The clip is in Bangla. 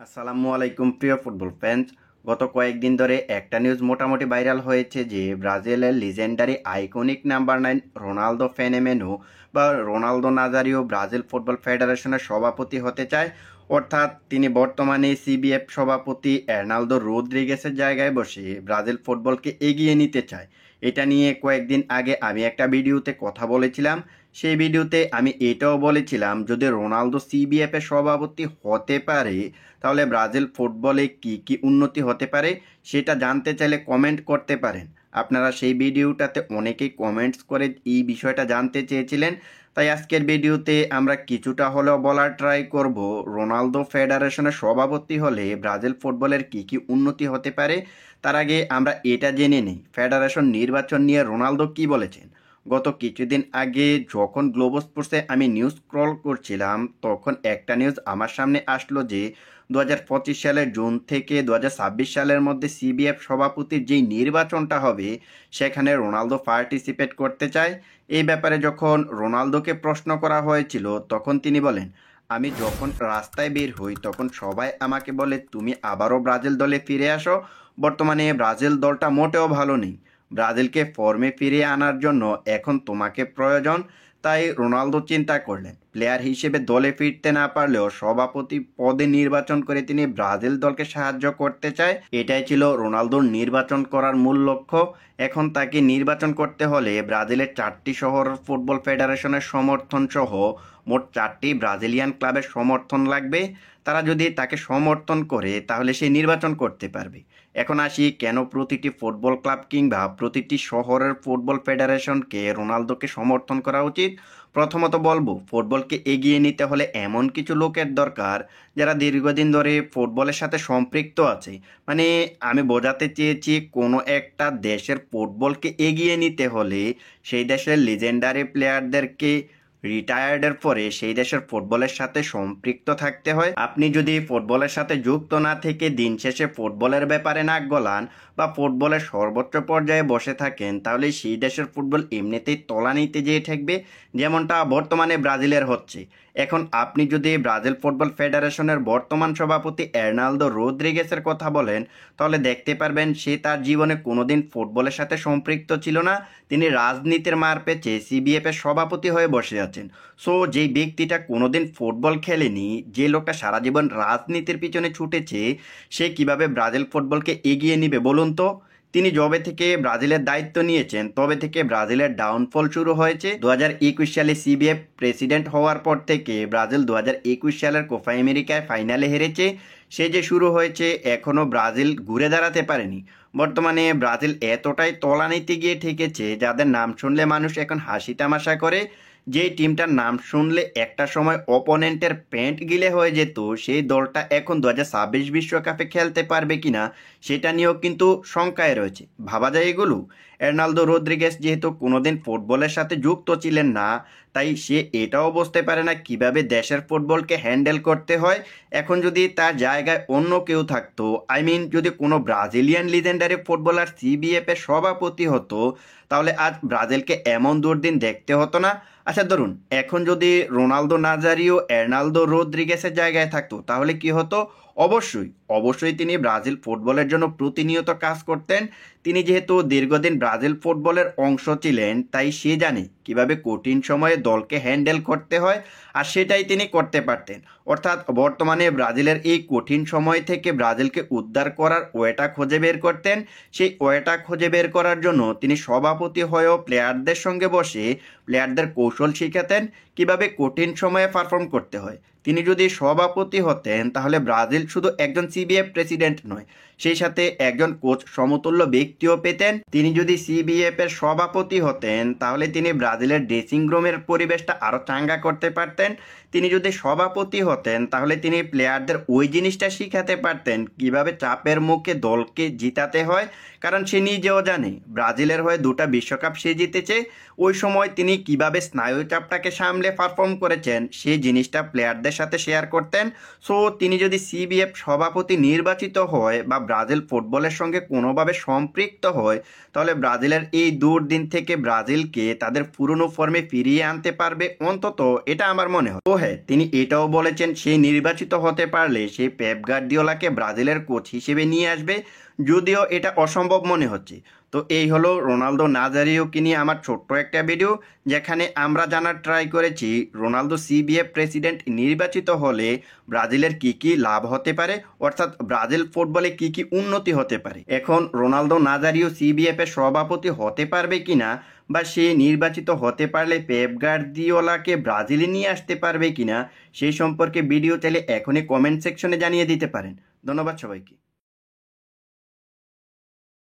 আসসালামু আলাইকুম প্রিয় ফুটবল ফ্যান্স। গত কয়েকদিন ধরে একটা নিউজ মোটামুটি ভাইরাল হয়েছে যে ব্রাজিলের লিজেন্ডারি আইকনিক নাম্বার 9 রোনালদো ফেনেমেনো বা রোনালদো নাজারিও ব্রাজিল ফুটবল ফেডারেশনের সভাপতি হতে চায়। অর্থাৎ তিনি বর্তমানে সিবিএফ সভাপতি এর্নালদো রদ্রিগেসের জায়গায় বসে ব্রাজিল ফুটবলকে এগিয়ে নিতে চায়। এটা নিয়ে কয়েকদিন আগে আমি একটা ভিডিওতে কথা বলেছিলাম। সেই ভিডিওতে আমি এটাও বলেছিলাম যদি রোনালদো সিবিএফ এর সভাপতি হতে পারে তাহলে ব্রাজিল ফুটবলে কি কি উন্নতি হতে পারে সেটা জানতে চাইলে কমেন্ট করতে পারেন। আপনারা সেই ভিডিওটাতে অনেকেই কমেন্টস করে এই বিষয়টা জানতে চেয়েছিলেন, তাই আজকের ভিডিওতে আমরা কিছুটা হলেও বলার ট্রাই করব রোনালদো ফেডারেশনের সভাপতি হলে ব্রাজিল ফুটবলের কি কি উন্নতি হতে পারে। তার আগে আমরা এটা জেনে নিই ফেডারেশন নির্বাচন নিয়ে রোনালদো কি বলেছেন। গত কিছুদিন আগে যখন গ্লোবো স্পোর্টসে আমি নিউজ স্ক্রল করছিলাম তখন একটা নিউজ আমার সামনে আসলো যে 2025 সালের জুন থেকে 2026 সালের মধ্যে সিবিএফ সভাপতির যেই নির্বাচনটা হবে সেখানে রোনালদো পার্টিসিপেট করতে চায়। এই ব্যাপারে যখন রোনালদোকে প্রশ্ন করা হয়েছিল তখন তিনি বলেন, আমি যখন রাস্তায় বের হই তখন সবাই আমাকে বলে তুমি আবারও ব্রাজিল দলে ফিরে আসো। বর্তমানে ব্রাজিল দলটা মোটেও ভালো নেই। ব্রাজিলকে ফর্মে ফিরিয়ে আনার জন্য এখন তোমাকে প্রয়োজন। তাই রোনালদো চিন্তা করলেন প্লেয়ার হিসেবে দলে ফিরতে না পারলেও সভাপতি পদে নির্বাচন করে তিনি ব্রাজিল দলকে সাহায্য করতে চায়। এটাই ছিল রোনালদোর নির্বাচন করার মূল লক্ষ্য। এখন তাকে নির্বাচন করতে হলে ব্রাজিলের 4টি শহর ফুটবল ফেডারেশনের সমর্থন সহ মোট 4টি ব্রাজিলিয়ান ক্লাবের সমর্থন লাগবে। তারা যদি তাকে সমর্থন করে তাহলে সে নির্বাচন করতে পারবে। এখন আসি কেন প্রতিটি ফুটবল ক্লাব কিংবা প্রতিটি শহরের ফুটবল ফেডারেশনকে রোনালদোকে সমর্থন করা উচিত। প্রথমত বলবো ফুটবলকে এগিয়ে নিতে হলে এমন কিছু লোকের দরকার যারা দীর্ঘদিন ধরে ফুটবলের সাথে সম্পৃক্ত আছে। মানে আমি বোঝাতে চেয়েছি কোনো একটা দেশের ফুটবলকে এগিয়ে নিতে হলে সেই দেশের লিজেন্ডারি প্লেয়ারদেরকে রিটায়ার্ডের পরে সেই দেশের ফুটবলের সাথে সম্পৃক্ত থাকতে হয়। আপনি যদি ফুটবলের সাথে যুক্ত না থেকে দিন শেষে ফুটবলের ব্যাপারে নাক গলান বা ফুটবলের সর্বোচ্চ পর্যায়ে বসে থাকেন তাহলে সেই দেশের ফুটবল এমনিতেই তলানিতে যেয়ে ঠেকবে, যেমনটা বর্তমানে ব্রাজিলের হচ্ছে। এখন আপনি যদি ব্রাজিল ফুটবল ফেডারেশনের বর্তমান সভাপতি এর্নালদো রদ্রিগেসের কথা বলেন তাহলে দেখতে পারবেন সে তার জীবনে কোনোদিন ফুটবলের সাথে সম্পৃক্ত ছিল না। তিনি রাজনীতির মার পেঁচে সিবিএফ এর সভাপতি হয়ে বসে আছেন। সো যেই ব্যক্তিটা কোনোদিন ফুটবল খেলেনি, যে লোকটা সারা জীবন রাজনীতির পিছনে ছুটেছে, সে কিভাবে ব্রাজিল ফুটবলকে এগিয়ে নিবে বলুন তো। তিনি যবে থেকে ব্রাজিলের দায়িত্ব নিয়েছেন তবে থেকে ব্রাজিলের ডাউনফল শুরু হয়েছে। 2021 সালে সিবিএফ প্রেসিডেন্ট হওয়ার পর থেকে ব্রাজিল 2021 সালের কোপা আমেরিকায় ফাইনালে হেরেছে। সে যে শুরু হয়েছে এখনও ব্রাজিল ঘুরে দাঁড়াতে পারেনি। বর্তমানে ব্রাজিল এতটাই তলানিতে গিয়ে ঠেকেছে যাদের নাম শুনলে মানুষ এখন হাসি তামাশা করে। যেই টিমটার নাম শুনলে একটা সময় অপোনেন্টের প্যান্ট গিলে হয়ে যেত সেই দলটা এখন 2026 বিশ্বকাপে খেলতে পারবে কিনা সেটা নিয়েও কিন্তু শঙ্কায় রয়েছে। ভাবা যায় এগুলো। এর্নালদো রদ্রিগেস যেহেতু কোনোদিন ফুটবলের সাথে যুক্ত ছিলেন না তাই সে এটাও বুঝতে পারে না কিভাবে দেশের ফুটবলকে হ্যান্ডেল করতে হয়। এখন যদি তার জায়গায় অন্য কেউ থাকতো, যদি কোনো ব্রাজিলিয়ান লিজেন্ডারি ফুটবলার সিবিএফ এর সভাপতি হতো তাহলে আজ ব্রাজিলকে এমন দুর্দিন দেখতে হতো না। আচ্ছা ধরুন এখন যদি রোনালদো নাজারিও এর্নালদো রদ্রিগেসের জায়গায় থাকতো তাহলে কি হতো। অবশ্যই অবশ্যই তিনি ব্রাজিল ফুটবলের জন্য প্রতিনিয়ত কাজ করতেন। তিনি যেহেতু দীর্ঘদিন ব্রাজিল ফুটবলের অংশ ছিলেন তাই সে জানে কিভাবে কঠিন সময়ে দলকে হ্যান্ডেল করতে হয়, আর সেটাই তিনি করতে পারতেন। অর্থাৎ বর্তমানে ব্রাজিলের এই কঠিন সময় থেকে ব্রাজিলকে উদ্ধার করার ওয়েটা খুঁজে বের করতেন। সেই ওয়েটা খুঁজে বের করার জন্য তিনি সভাপতি হয়েও প্লেয়ারদের সঙ্গে বসে প্লেয়ারদের কৌশল শিখাতেন কিভাবে কঠিন সময়ে পারফর্ম করতে হয়। তিনি যদি সভাপতি হতেন তাহলে ব্রাজিল শুধু একজন সিবিএফ প্রেসিডেন্ট নয়, সেই সাথে একজন কোচ সমতুল্য ব্যক্তিও পেতেন। তিনি যদি সিবিএফ এর সভাপতি হতেন তাহলে তিনি ব্রাজিলের ড্রেসিং রুমের পরিবেশটা আরও চাঙ্গা করতে পারতেন। তিনি যদি সভাপতি হতেন তাহলে তিনি প্লেয়ারদের ওই জিনিসটা শিখাতে পারতেন কিভাবে চাপের মুখে দলকে জিতাতে হয়। কারণ সে নিজেও জানে ব্রাজিলের হয়ে 2টা বিশ্বকাপ সে জিতেছে। ওই সময় তিনি কিভাবে স্নায়ু চাপটাকে সামলে পারফর্ম করেছেন সেই জিনিসটা প্লেয়ারদের সাথে শেয়ার করতেন। সো তিনি যদি সিবিএফ সভাপতি নির্বাচিত হয় বা ব্রাজিল ফুটবলের সঙ্গে কোনোভাবে সম্পৃক্ত হয়, তাহলে ব্রাজিলের এই দুর্দিন থেকে ব্রাজিলকে তাদের পুরনো ফর্মে ফিরিয়ে আনতে পারবে অন্তত, এটা আমার মনে হয়। ও হ্যাঁ, তিনি এটাও বলেছেন সে নির্বাচিত হতে পারলে সে পেপ গার্দিওলাকে ব্রাজিলের কোচ হিসেবে নিয়ে আসবে, যদিও এটা অসম্ভব মনে হচ্ছে। তো এই হলো রোনালদো নাজারিওকে নিয়ে আমার ছোট্ট একটা ভিডিও, যেখানে আমরা জানার ট্রাই করেছি রোনালদো সিবিএফ প্রেসিডেন্ট নির্বাচিত হলে ব্রাজিলের কি কি লাভ হতে পারে, অর্থাৎ ব্রাজিল ফুটবলে কি কি উন্নতি হতে পারে। এখন রোনালদো নাজারিও সিবিএফ এর সভাপতি হতে পারবে কিনা, বা সে নির্বাচিত হতে পারলে পেপ গার্দিওলাকে ব্রাজিলে নিয়ে আসতে পারবে কিনা, সেই সম্পর্কে ভিডিও চাইলে এখনই কমেন্ট সেকশনে জানিয়ে দিতে পারেন। ধন্যবাদ সবাইকে।